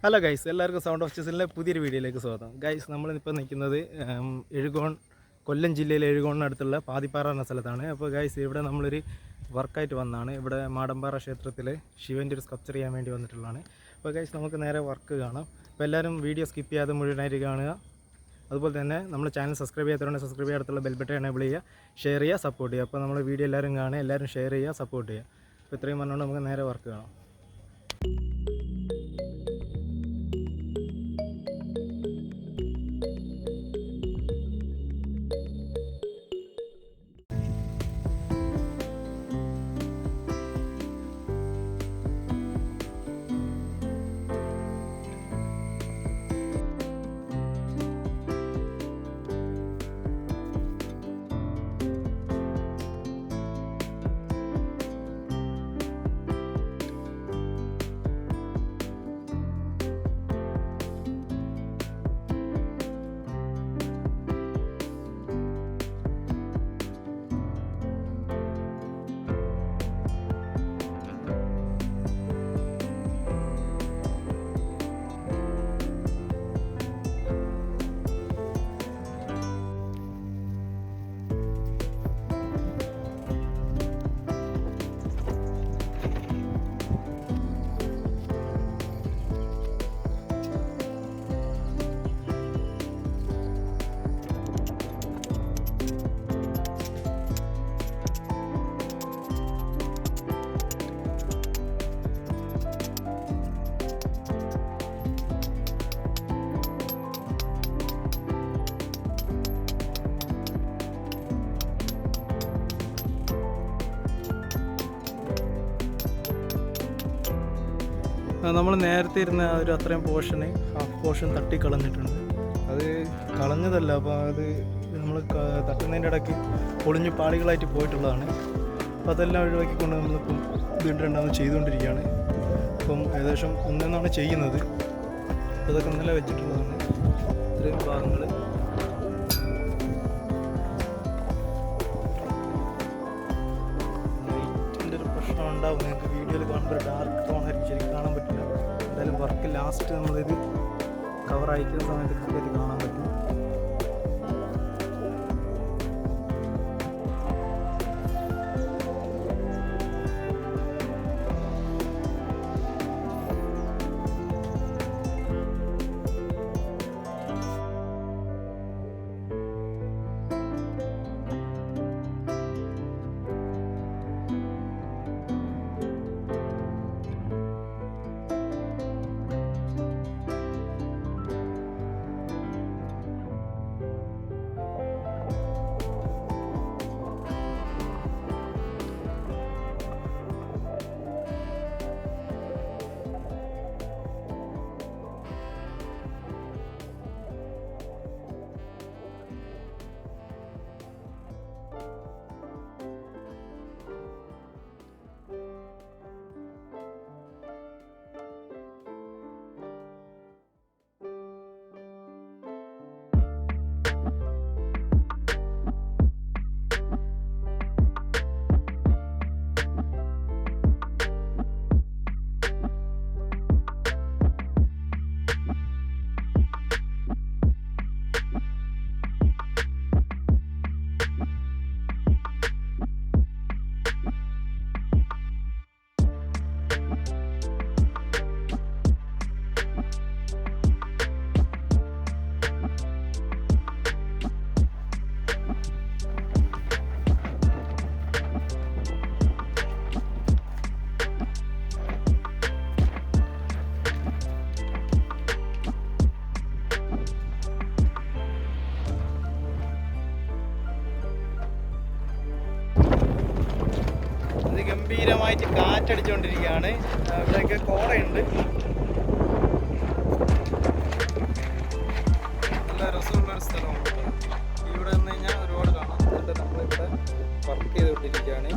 Hello guys, എല്ലാവർക്കും sound of ചിസലിൻ്റെ പുതിയൊരു വീഡിയോയിലേക്ക് സ്വാഗതം. ഗൈസ്, നമ്മളിപ്പോൾ നിൽക്കുന്നത് കൊല്ലം ജില്ലയിലെ എഴുകോണിനടുത്തുള്ള പാതിപ്പാറ എന്ന സ്ഥലത്താണ്. അപ്പോൾ ഗൈസ്, ഇവിടെ നമ്മളൊരു വർക്കായിട്ട് വന്നതാണ്. ഇവിടെ മാടമ്പാറ ക്ഷേത്രത്തിൽ ശിവൻ്റെ ഒരു സ്കൾപ്ചർ ചെയ്യാൻ വേണ്ടി വന്നിട്ടുള്ളതാണ്. അപ്പോൾ ഗൈസ്, നമുക്ക് നേരെ വർക്ക് കാണാം. അപ്പോൾ എല്ലാവരും വീഡിയോ സ്കിപ്പ് ചെയ്യാതെ മുഴുവനായിട്ട് കാണുക. അതുപോലെ തന്നെ നമ്മൾ ചാനൽ സബ്സ്ക്രൈബ് ചെയ്യാത്തതുകൊണ്ട് സബ്സ്ക്രൈബ് ചെയ്യാൻ അടുത്തുള്ള ബെൽ ബട്ടൺ എനേബിൾ ചെയ്യുക, ഷെയർ ചെയ്യുക, സപ്പോർട്ട് ചെയ്യുക. അപ്പോൾ നമ്മൾ വീഡിയോ എല്ലാവരും കാണുക, എല്ലാവരും ഷെയർ ചെയ്യുക, സപ്പോർട്ട് ചെയ്യുക. അപ്പോൾ ഇത്രയും പറഞ്ഞുകൊണ്ട് നമുക്ക് നേരെ വർക്ക് കാണാം. നമ്മൾ നേരത്തെ ഇരുന്ന ഒരു അത്രയും ഹാഫ് പോർഷൻ തട്ടിക്കളഞ്ഞിട്ടുണ്ട്. അത് കളഞ്ഞതല്ല, അപ്പോൾ അത് നമ്മൾ തട്ടുന്നതിൻ്റെ ഇടയ്ക്ക് പൊളിഞ്ഞ് പാളികളായിട്ട് പോയിട്ടുള്ളതാണ്. അപ്പോൾ അതെല്ലാം ഒഴിവാക്കിക്കൊണ്ട് നമ്മളിപ്പം വീണ്ടും രണ്ടാമത് ചെയ്തുകൊണ്ടിരിക്കുകയാണ്. അപ്പം ഏകദേശം ഒന്നെന്നാണ് ചെയ്യുന്നത്. അപ്പോൾ ഇതൊക്കെ ഇന്നലെ വെച്ചിട്ടുള്ളതാണ് ഇത്രയും ഭാഗങ്ങൾ. ലൈറ്റിൻ്റെ ഒരു പ്രശ്നം ഉണ്ടാവും. നിങ്ങൾക്ക് വീഡിയോയിൽ കാണുമ്പോൾ ഡാർക്ക് ടോണായിരിക്കും, ശരിക്കും കാണാൻ പറ്റില്ല. എന്തായാലും വർക്ക് ലാസ്റ്റ് നമ്മളിത് കവർ അയക്കുന്ന സമയത്ത് കൃത്യമായിട്ട് കാണാൻ പറ്റും. ഗംഭീരമായിട്ട് കാറ്റടിച്ചുകൊണ്ടിരിക്കുകയാണ്. ഇവിടെയൊക്കെ കോടയുണ്ട്. നല്ല രസമുള്ളൊരു സ്ഥലമാണ്. ഇവിടെ നിന്ന് കഴിഞ്ഞാൽ ഒരുപാട് കാണാം. എന്നിട്ട് നമ്മളിവിടെ വർക്ക് ചെയ്തുകൊണ്ടിരിക്കുകയാണ്.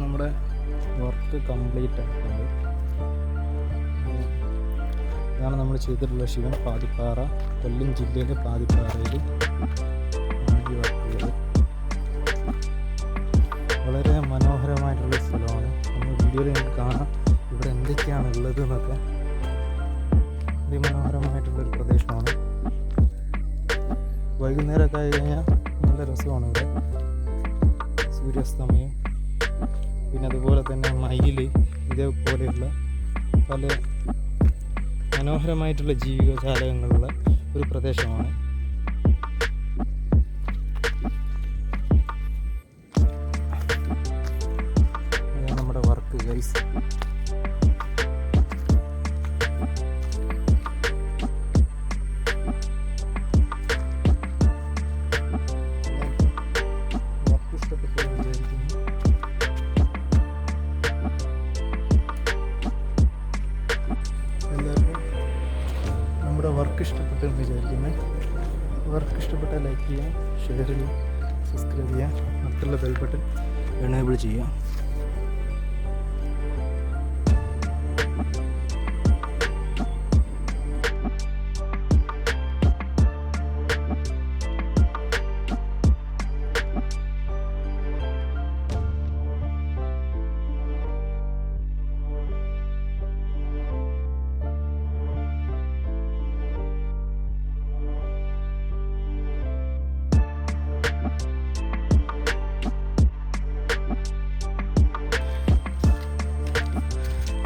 നമ്മുടെ വർക്ക് കംപ്ലീറ്റ് ആയിട്ടുണ്ട്. ഇതാണ് നമ്മൾ ചെയ്തിട്ടുള്ള ശിവൻ പാതിപ്പാറ, കൊല്ലം ജില്ലയിലെ പാതിപ്പാറയിൽ ആണ് ഈ വർക്കുള്ളത്. വളരെ മനോഹരമായിട്ടുള്ള സ്ഥലമാണ്. നമ്മൾ വീഡിയോയിൽ നിങ്ങൾക്ക് കാണാം ഇവിടെ എന്തൊക്കെയാണ് ഉള്ളത് എന്നൊക്കെ. അതിമനോഹരമായിട്ടുള്ളൊരു പ്രദേശമാണ്. വൈകുന്നേരമൊക്കെ ആയി കഴിഞ്ഞാൽ നല്ല രസമാണ് ഇവിടെ. സൂര്യാസ്തമയം, പിന്നെ അതുപോലെ തന്നെ മയിൽ, ഇതേപോലെയുള്ള പല മനോഹരമായിട്ടുള്ള ജീവിജാലകങ്ങളുള്ള ഒരു പ്രദേശമാണ്. നമ്മുടെ വർക്ക് ഗൈസ്. നമ്മുടെ വർക്ക് ഇഷ്ടപ്പെട്ടെന്ന് വിചാരിക്കുന്നത്. വർക്ക് ഇഷ്ടപ്പെട്ടാൽ ലൈക്ക് ചെയ്യാം, ഷെയർ ചെയ്യാം, സബ്സ്ക്രൈബ് ചെയ്യാം, അടുത്തുള്ള ബെൽ ബട്ടൺ എനേബിൾ ചെയ്യാം.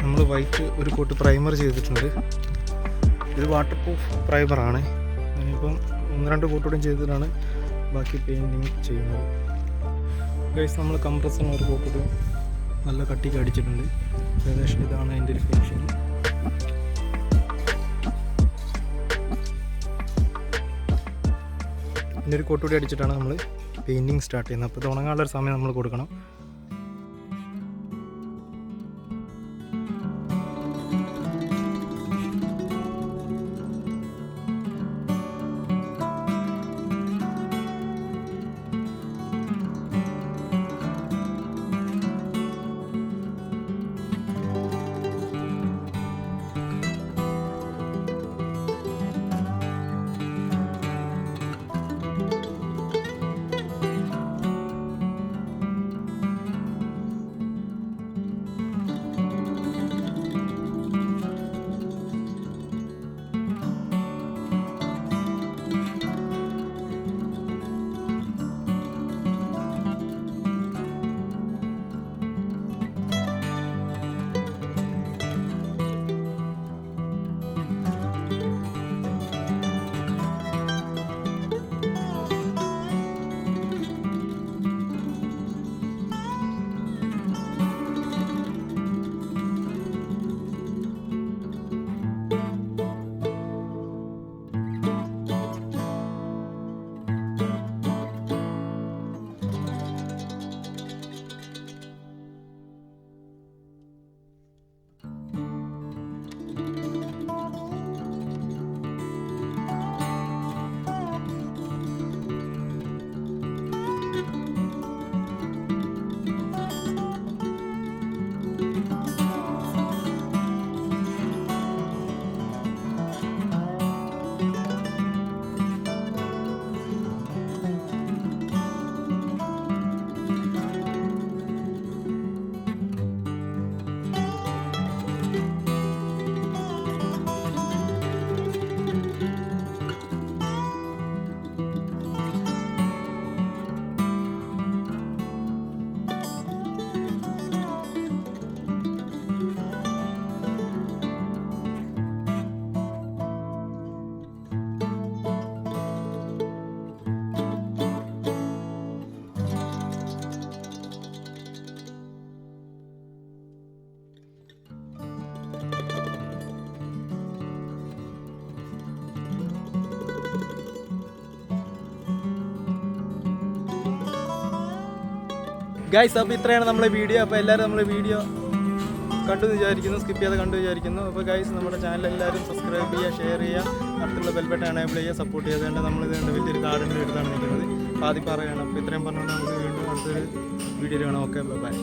നമ്മൾ വൈറ്റ് ഒരു കോട്ട് പ്രൈമർ ചെയ്തിട്ടുണ്ട്. ഇത് വാട്ടർ പ്രൂഫ് പ്രൈമറാണ്. ഇനിയിപ്പം 1-2 കോട്ടോടും ചെയ്തിട്ടാണ് ബാക്കി പെയിൻറ്റിങ് ചെയ്യുന്നത്. ഗൈസ്, നമ്മൾ കംപ്രസറിന് ഒരു കോട്ട് നല്ല കട്ടിക്ക് അടിച്ചിട്ടുണ്ട്. ഏകദേശം ഇതാണ് അതിൻ്റെ ഒരു ഫിനിഷിങ്. പിന്നെ ഒരു കോട്ടുകൂടി അടിച്ചിട്ടാണ് നമ്മൾ പെയിൻറ്റിങ് സ്റ്റാർട്ട് ചെയ്യുന്നത്. അപ്പോൾ ഇത് ഉണങ്ങാനുള്ളൊരു സമയം നമ്മൾ കൊടുക്കണം. ഗൈസ് അപ്പോൾ ഇത്രയാണ് നമ്മളെ വീഡിയോ. അപ്പോൾ എല്ലാവരും നമ്മളെ വീഡിയോ കണ്ടു വിചാരിക്കുന്നു, സ്കിപ്പ് ചെയ്യാതെ കണ്ടു വിചാരിക്കുന്നു. അപ്പോൾ ഗൈസ് നമ്മുടെ ചാനൽ എല്ലാവരും സബ്സ്ക്രൈബ് ചെയ്യുക, ഷെയർ ചെയ്യുക, അടുത്തുള്ള ബെൽബട്ടൺ എനേബിൾ ചെയ്യുക, സപ്പോർട്ട് ചെയ്യുക. അതുകൊണ്ട് നമ്മളിത് വലിയൊരു ഗാർഡൻ്റെ അടുത്താണ് നിൽക്കുന്നത്, പാതിപ്പാറയാണ്. അപ്പോൾ ഇത്രയും പറഞ്ഞുകൊണ്ട് നമുക്ക് വീണ്ടും അടുത്തൊരു വീഡിയോയിൽ കാണാം. Okay, by.